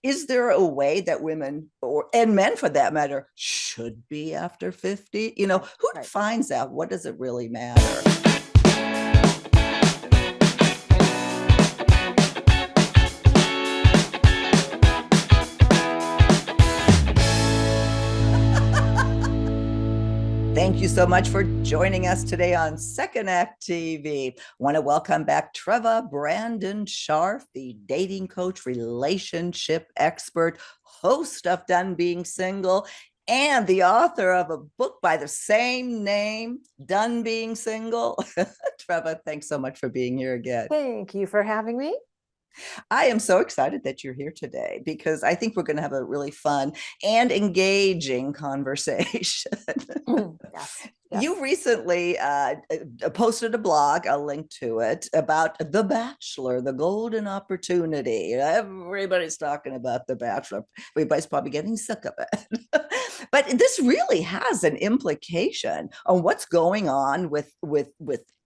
is there a way that women and men for that matter should be after 50? Who Right. defines that? What does it really matter? Thank you so much for joining us today on Second Act TV. Want to welcome back Treva Brandon Scharf, the dating coach, relationship expert, host of Done Being Single, and the author of a book by the same name, Done Being Single. Treva, thanks so much for being here again. Thank you for having me. I am so excited that you're here today because I think we're going to have a really fun and engaging conversation. Yes. You recently posted a blog, I'll link to it, about The Bachelor, the golden opportunity. Everybody's talking about The Bachelor. Everybody's probably getting sick of it. But this really has an implication on what's going on with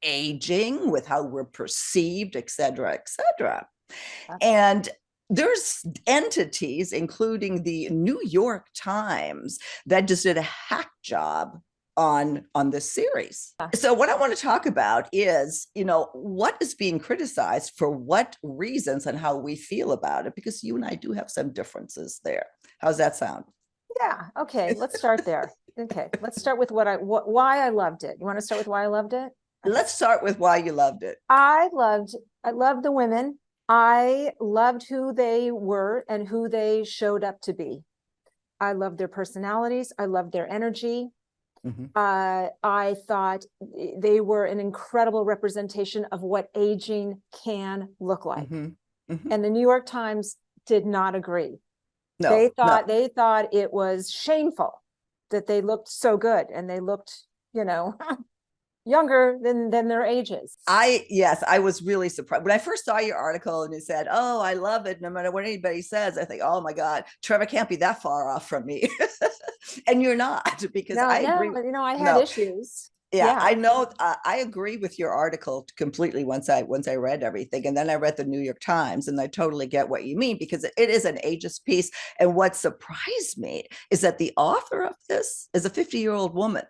aging, with how we're perceived, et cetera, et cetera. And there's entities, including the New York Times, that just did a hack job on this series. So what I want to talk about is, what is being criticized, for what reasons, and how we feel about it, because you and I do have some differences there. How's that sound? Yeah. Okay. Let's start there. Okay. Let's start with why I loved it. You want to start with why I loved it? Let's start with why you loved it. I loved the women. I loved who they were and who they showed up to be. I loved their personalities. I loved their energy. Mm-hmm. I thought they were an incredible representation of what aging can look like. Mm-hmm. Mm-hmm. And the New York Times did not agree. No, they thought it was shameful that they looked so good, and they looked, younger than their ages. I was really surprised when I first saw your article and you said, "Oh, I love it. No matter what anybody says," I think, "Oh my God, Trevor can't be that far off from me." And you're not, because I agree. I had issues. Yeah, I know. I agree with your article completely once I read everything. And then I read the New York Times, and I totally get what you mean, because it is an ageist piece. And what surprised me is that the author of this is a 50-year-old woman.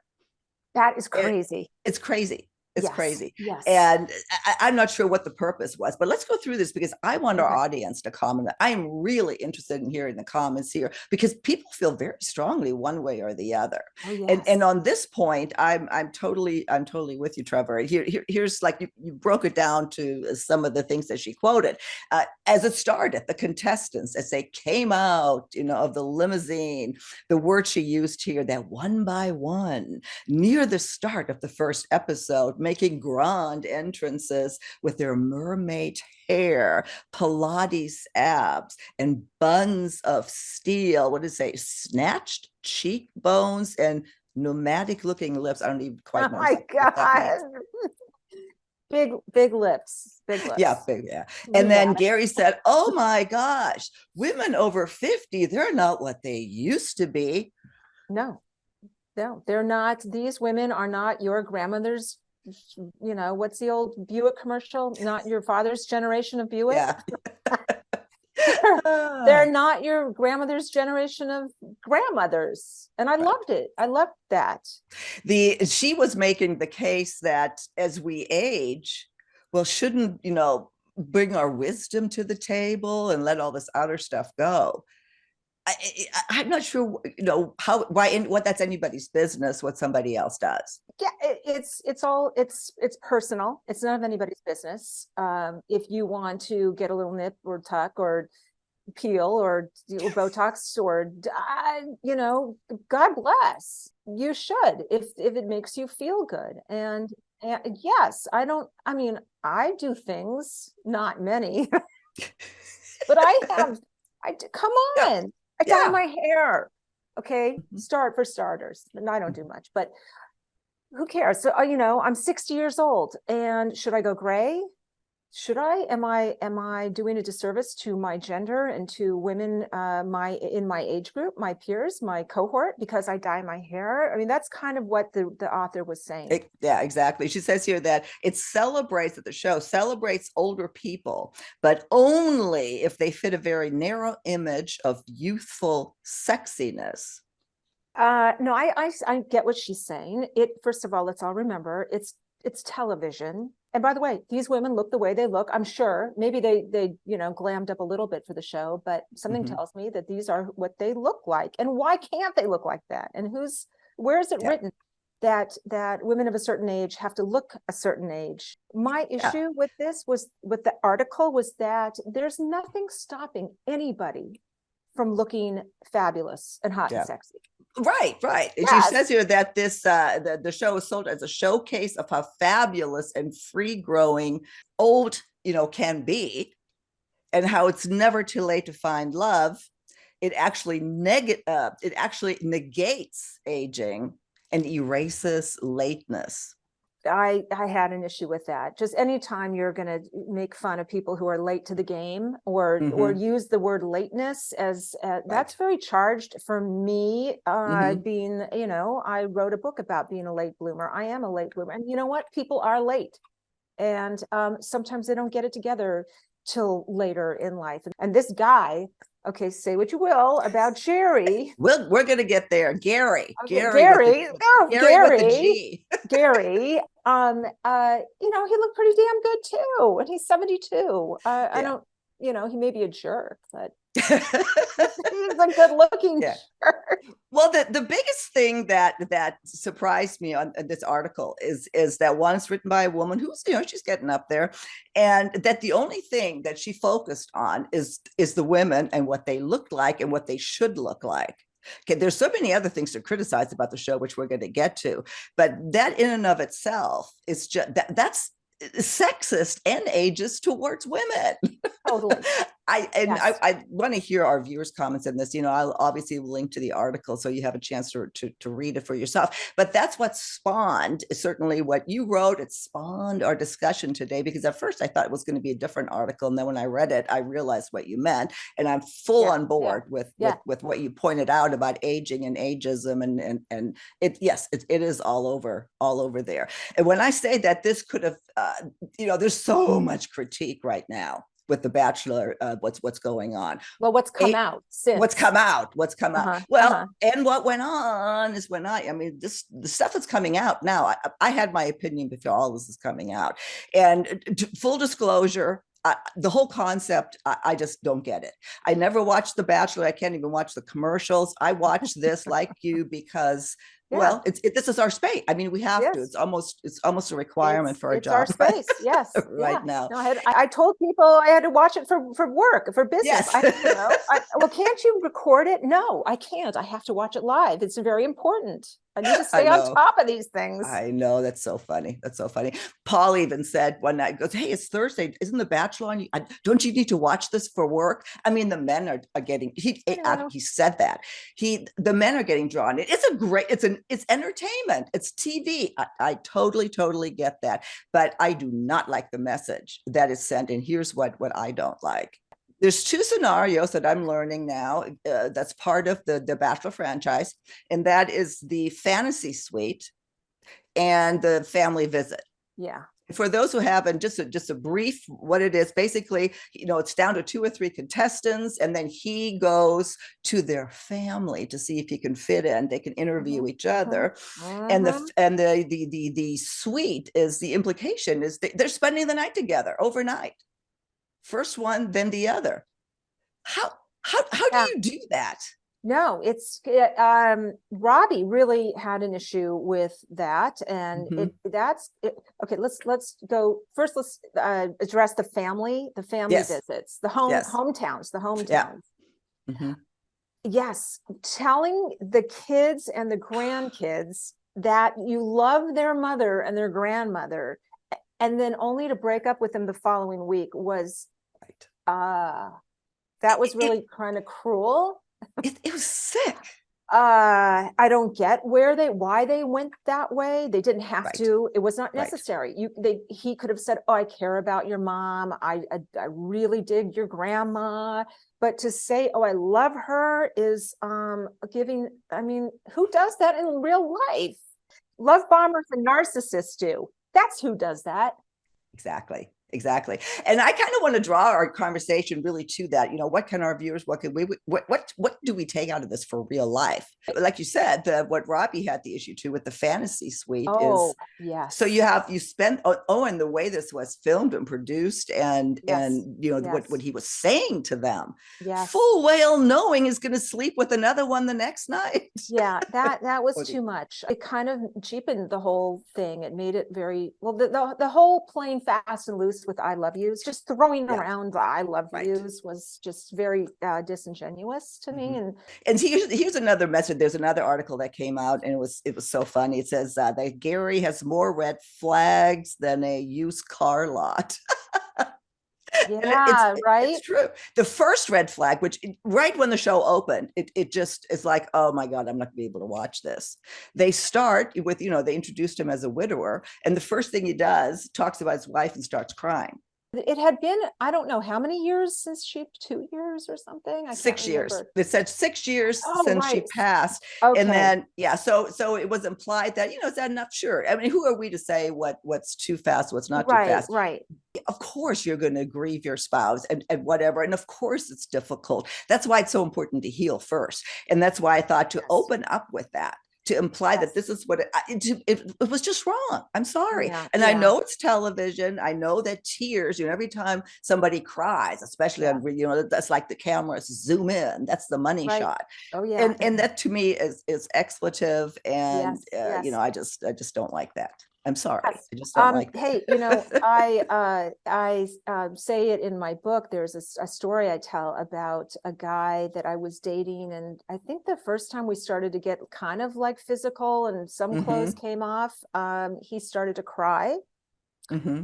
That is crazy. It's crazy. It's Yes. crazy. Yes. And I'm not sure what the purpose was, but let's go through this, because I want our audience to comment. I am really interested in hearing the comments here, because people feel very strongly one way or the other. Oh, yes. And on this point, I'm totally with you, Trevor. Here's like you broke it down to some of the things that she quoted. As it started, the contestants, as they came out, of the limousine, the word she used here, that one by one, near the start of the first episode, making grand entrances with their mermaid hair, Pilates abs, and buns of steel. What did it say? Snatched cheekbones and pneumatic looking lips. I don't even quite know. Oh my God. Big lips. Big lips. Yeah, big, yeah. And then Gary said, "Oh my gosh, women over 50, they're not what they used to be." No, they're not. These women are not your grandmother's, what's the old Buick commercial? Not your father's generation of Buick. Yeah. They're not your grandmother's generation of grandmothers. And I loved it. I loved that. She was making the case that as we age, well, shouldn't, bring our wisdom to the table and let all this outer stuff go. I'm not sure, what that's anybody's business, what somebody else does. Yeah, it's personal. It's none of anybody's business. If you want to get a little nip or tuck or peel or Botox or, God bless. You should, if it makes you feel good. And yes, I do things, not many, but come on. Yeah. I dye my hair. Okay. For starters. And I don't do much, but who cares? So, I'm 60 years old, and should I go gray? am I doing a disservice to my gender and to women in my age group, my peers, my cohort, because I dye my hair? I mean, that's kind of what the author was saying. Yeah, exactly. She says here that that the show celebrates older people, but only if they fit a very narrow image of youthful sexiness. No, I get what she's saying. First of all, let's all remember it's television. And by the way, these women look the way they look. I'm sure maybe they glammed up a little bit for the show, but something tells me that these are what they look like. And why can't they look like that? And where is it written that women of a certain age have to look a certain age? My issue with the article was that there's nothing stopping anybody from looking fabulous and hot and sexy. Right. And yes. She says here that this the show is sold as a showcase of how fabulous and free growing old can be, and how it's never too late to find love. It actually negates aging and erases lateness. I had an issue with that. Just anytime you're going to make fun of people who are late to the game or use the word lateness as that's very charged for me. Being, I wrote a book about being a late bloomer. I am a late bloomer, and you know what? People are late, and sometimes they don't get it together till later in life. And this guy, okay, say what you will about Jerry. We're going to get there. Gary with the G. Gary, he looked pretty damn good too. And he's 72. I don't, he may be a jerk, but he's a good looking jerk. Well, the biggest thing that surprised me on this article is that one is written by a woman who's, she's getting up there, and that the only thing that she focused on is the women and what they look like and what they should look like. Okay, there's so many other things to criticize about the show, which we're going to get to, but that in and of itself is just that's sexist and ageist towards women. Totally. I want to hear our viewers' comments in this. I'll obviously link to the article so you have a chance to read it for yourself. But that's what spawned, certainly what you wrote. It spawned our discussion today, because at first I thought it was going to be a different article, and then when I read it, I realized what you meant, and I'm full on board with what you pointed out about aging and ageism, and it is all over there. And when I say that this could have, there's so much critique right now with The Bachelor, what's going on. Well, what's come out since? What's come out? Well, and what went on is the stuff that's coming out now, I had my opinion before all this is coming out. And full disclosure, the whole concept, I just don't get it. I never watched The Bachelor. I can't even watch the commercials. I watch this like you because well, this is our space. I mean, we have to. It's almost a requirement for our job. It's our space. Yes. right now. No, I told people I had to watch it for work, for business. Yes. Well, can't you record it? No, I can't. I have to watch it live. It's very important. I need to stay on top of these things. I know. That's so funny. Paul even said one night, goes, "Hey, it's Thursday. Isn't The Bachelor on? Don't you need to watch this for work?" I mean, the men are getting, he said that. The men are getting drawn. It's entertainment. It's TV. I totally get that. But I do not like the message that is sent. And here's what I don't like. There's two scenarios that I'm learning now that's part of the Bachelor franchise, and that is the fantasy suite and the family visit. Yeah. For those who haven't, just a brief what it is, basically, it's down to 2 or 3 contestants, and then he goes to their family to see if he can fit in. They can interview each other. And the suite is, the implication is they're spending the night together overnight. First one, then the other. How do you do that? No, Robbie really had an issue with that, and okay. Let's go first. Let's address the family visits, the hometowns. Yeah. Yes, telling the kids and the grandkids that you love their mother and their grandmother, and then only to break up with them the following week was that was really kind of cruel. It was sick. I don't get why they went that way. They didn't have Right. to. It was not Right. necessary. He could have said, "Oh, I care about your mom. I really dig your grandma." But to say, "Oh, I love her," is giving. I mean, who does that in real life? Love bombers and narcissists do. That's who does that. Exactly. Exactly. And I kind of want to draw our conversation really to that. What can our viewers, what can we, what do we take out of this for real life? Like you said, what Robbie had the issue too with the fantasy suite is, Oh, so yes. you spend, and the way this was filmed and produced, and Yes. what he was saying to them, Yes. full well knowing is going to sleep with another one the next night. Yeah, that was Or the- too much. It kind of cheapened the whole thing. It made it very well. The whole playing fast and loose with "I love yous," just throwing yeah, around the "I love right. yous" was just very disingenuous to me. Mhm. And here's another message. There's another article that came out, and it was so funny. It says that Gary has more red flags than a used car lot. And Yeah, it's right. true. The first red flag, which right when the show opened, it just is like, oh my God, I'm not gonna be able to watch this. They start with, they introduced him as a widower, and the first thing he does, talks about his wife and starts crying. It had been, I don't know how many years since 2 years or something. I can't 6 years. remember. It said 6 years Oh, since she right. passed. And Okay. then, yeah, so it was implied that, is that enough? Sure. I mean, who are we to say what's too fast, what's not too Right, fast? right. Of course you're going to grieve your spouse and whatever. And of course it's difficult. That's why it's so important to heal first. And that's why I thought to Yes. open up with that, to imply that this is what it was just wrong. I'm sorry. Yeah, And I yeah. know it's television. I know that tears, every time somebody cries, especially Yeah. on, that's like the cameras zoom in. That's the money Right. shot. Oh, yeah. And that to me is expletive. And, Yes, yes. I just don't like that. I'm sorry. Yes. I just don't like that. Hey, I say it in my book. There's a story I tell about a guy that I was dating, and I think the first time we started to get kind of like physical and some clothes Mm-hmm. came off, he started to cry. Mm-hmm.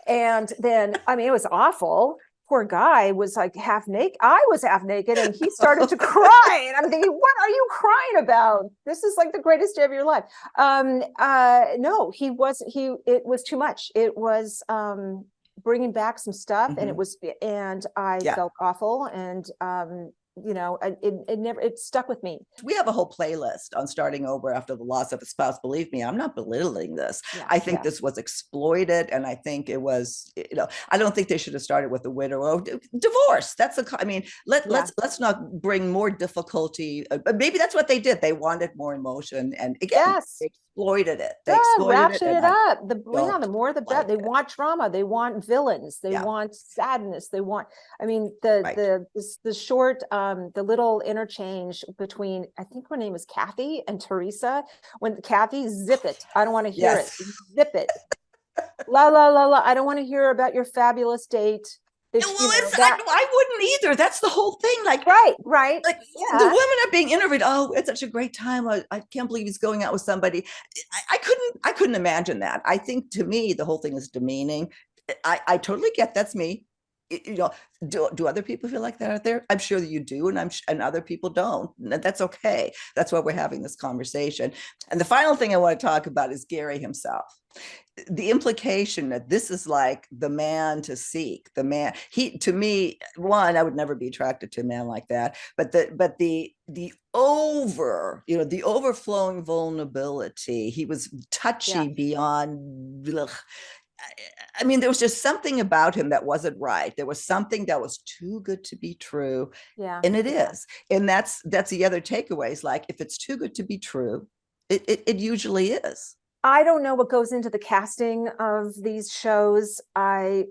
And then, I mean, it was awful. Poor guy was like half naked. I was half naked, and he started to cry. And I'm thinking, what are you crying about? This is like the greatest day of your life. No, it was too much. It was bringing back some stuff, and Mm-hmm. and I Yeah. felt awful. And it stuck with me. We have a whole playlist on starting over after the loss of a spouse. Believe me, I'm not belittling this. Yeah, I think yeah, this was exploited, and I think it was, I don't think they should have started with a widow or divorce. I mean, yeah. let's not bring more difficulty. Maybe that's what they did. They wanted more emotion, and again, Yes. they exploited it. They Yeah, exploited it, ratchet and it I up. The don't more the better. like They it. want drama. They want villains. They Yeah, want sadness. They want. I mean, right. the short, the little interchange between, I think her name is Kathy and Teresa. When Kathy, zip it. I don't want to hear it. Yes. Zip it. La la la la. I don't want to hear about your fabulous date. Well, I wouldn't either. That's the whole thing. Right, right. Like the Yeah. women are being interviewed. Oh, it's such a great time. I can't believe he's going out with somebody. I couldn't imagine that. I think to me, the whole thing is demeaning. I totally get that's me. Do other people feel like that out there? I'm sure that you do, and other people don't. And that's okay. That's why we're having this conversation. And the final thing I want to talk about is Gary himself. The implication that this is like the man to seek, the man, to me, one, I would never be attracted to a man like that, but the overflowing vulnerability, he was touchy Yeah. beyond, ugh. I mean, there was just something about him that wasn't right. There was something that was too good to be true. Yeah. And it Yeah. is. And that's the other takeaways. Like, if it's too good to be true, it usually is. I don't know what goes into the casting of these shows. I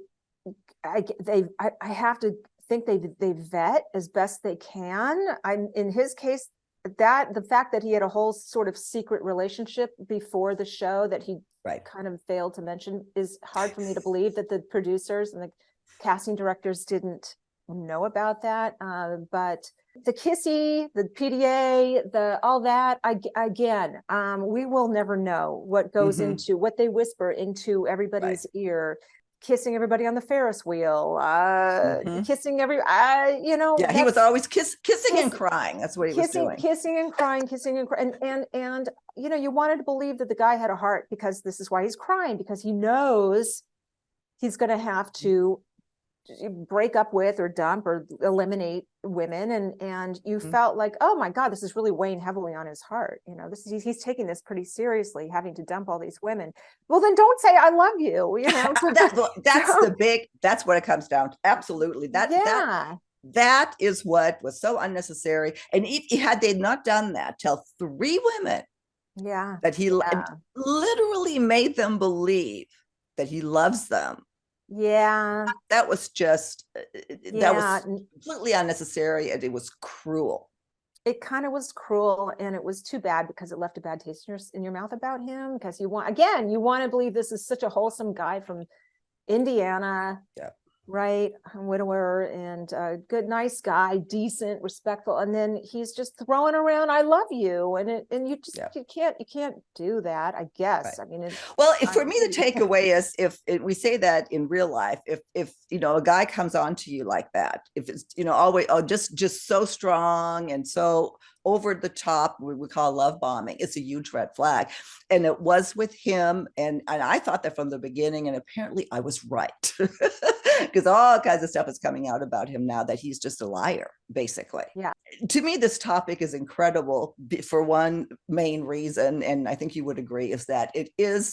have to think they vet as best they can. I'm in his case, that the fact that he had a whole sort of secret relationship before the show that he Right. kind of failed to mention is hard for me to believe that the producers and the casting directors didn't know about that. But the kissy, the PDA, all that, again, we will never know what goes Mm-hmm. into what they whisper into Right. everybody's ear. kissing everybody on the Ferris wheel, Mhm. kissing Yeah, he was always kissing and crying. That's what he was kissing, doing. kissing and crying, and you wanted to believe that the guy had a heart, because this is why he's crying, because he knows he's going to have to break up with or dump or eliminate women, and you felt like, oh my God, this is really weighing heavily on his heart. He's taking this pretty seriously, having to dump all these women. Well, then don't say I love you. That's what it comes down to. Absolutely. That is what was so unnecessary. And had they not done that, tell 3 women that he literally made them believe that he loves them. Yeah. That was completely unnecessary, and it was cruel. It kind of was cruel, and it was too bad, because it left a bad taste in your mouth about him, because you want to believe this is such a wholesome guy from Indiana. Yeah. Right, a widower, and good, nice guy, decent, respectful, and then he's just throwing around "I love you," and you just you can't do that, I guess. Right. I mean, for me, the takeaway is, if we say that in real life, if a guy comes on to you like that, if it's always just so strong and so over the top, we call love bombing, it's a huge red flag. And it was with him, and I thought that from the beginning, and apparently I was right. Because all kinds of stuff is coming out about him now, that he's just a liar, basically. Yeah. To me, this topic is incredible for one main reason, and I think you would agree, is that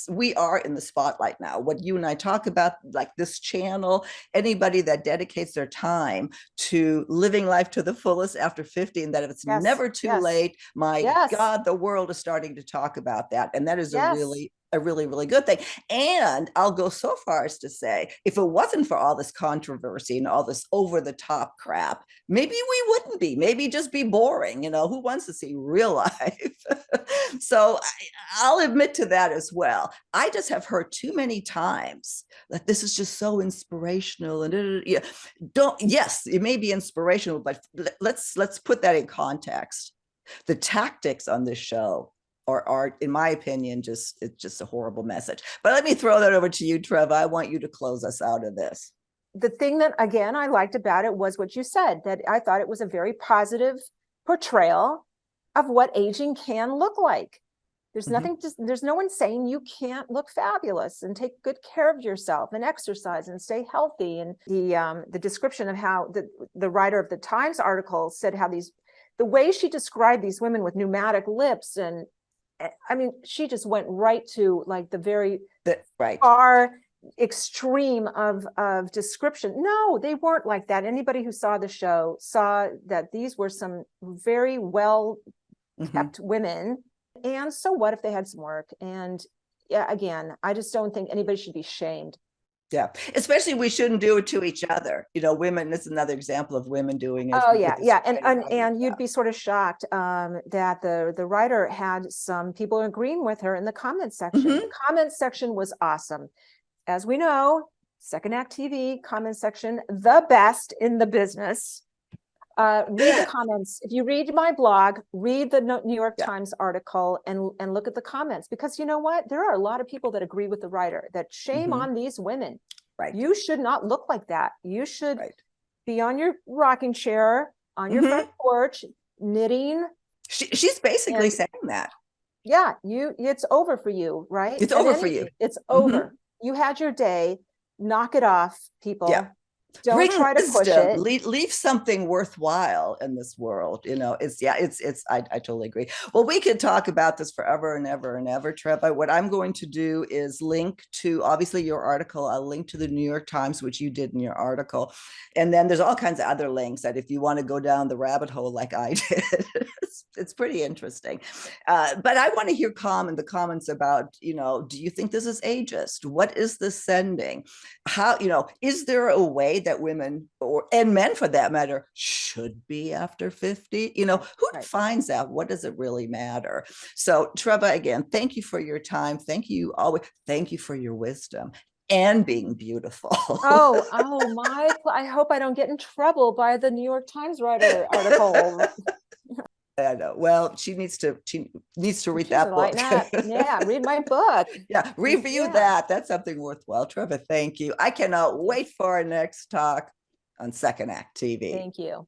we are in the spotlight now. What you and I talk about, like this channel, anybody that dedicates their time to living life to the fullest after 50, and that if it's never too late, my God, the world is starting to talk about that. And that is a really, really good thing. And I'll go so far as to say, if it wasn't for all this controversy and all this over the top crap, maybe we wouldn't be, maybe just be boring. Who wants to see real life? So I'll admit to that as well. I just have heard too many times that this is just so inspirational, and yes, it may be inspirational, but let's put that in context. The tactics on this show are, in my opinion, it's just a horrible message. But let me throw that over to you, Treva. I want you to close us out of this. The thing that, again, I liked about it was what you said, that I thought it was a very positive portrayal of what aging can look like. There's there's no one saying you can't look fabulous and take good care of yourself and exercise and stay healthy. And the description of how the writer of the Times article said how the way she described these women with pneumatic lips, and I mean, she just went right to like the far extreme of description. No, they weren't like that. Anybody who saw the show saw that these were some very well kept women. And so what if they had some work? And again, I just don't think anybody should be shamed. Yeah, especially we shouldn't do it to each other. Women, this is another example of women doing it. Oh yeah. And you'd be sort of shocked that the writer had some people agreeing with her in the comments section. The comments section was awesome. As we know, Second Act TV comment section, the best in the business. Read the comments. If you read my blog, read the New York Times article, and look at the comments, because you know what? There are a lot of people that agree with the writer, that shame on these women. Right. You should not look like that. You should be on your rocking chair, on your front porch, knitting. She's basically saying that. Yeah, it's over for you, right? It's over for you. It's over. You had your day. Knock it off, people. Yeah. Don't try to push it. Leave something worthwhile in this world. I totally agree. Well, we could talk about this forever and ever and ever, Treva. What I'm going to do is link to, obviously, your article. I'll link to the New York Times, which you did in your article. And then there's all kinds of other links that if you want to go down the rabbit hole like I did, it's pretty interesting. But I want to hear the comments about, do you think this is ageist? What is this sending? How, is there a way that women, and men for that matter, should be after 50? Who defines that? What does it really matter? So Treva, again, thank you for your time. Thank you for your wisdom and being beautiful. I hope I don't get in trouble by the New York Times writer article. I know. Well, she needs to read She's that book. lighten up. Yeah, read my book. Yeah, review Yeah. that. That's something worthwhile. Trevor, thank you. I cannot wait for our next talk on Second Act TV. Thank you.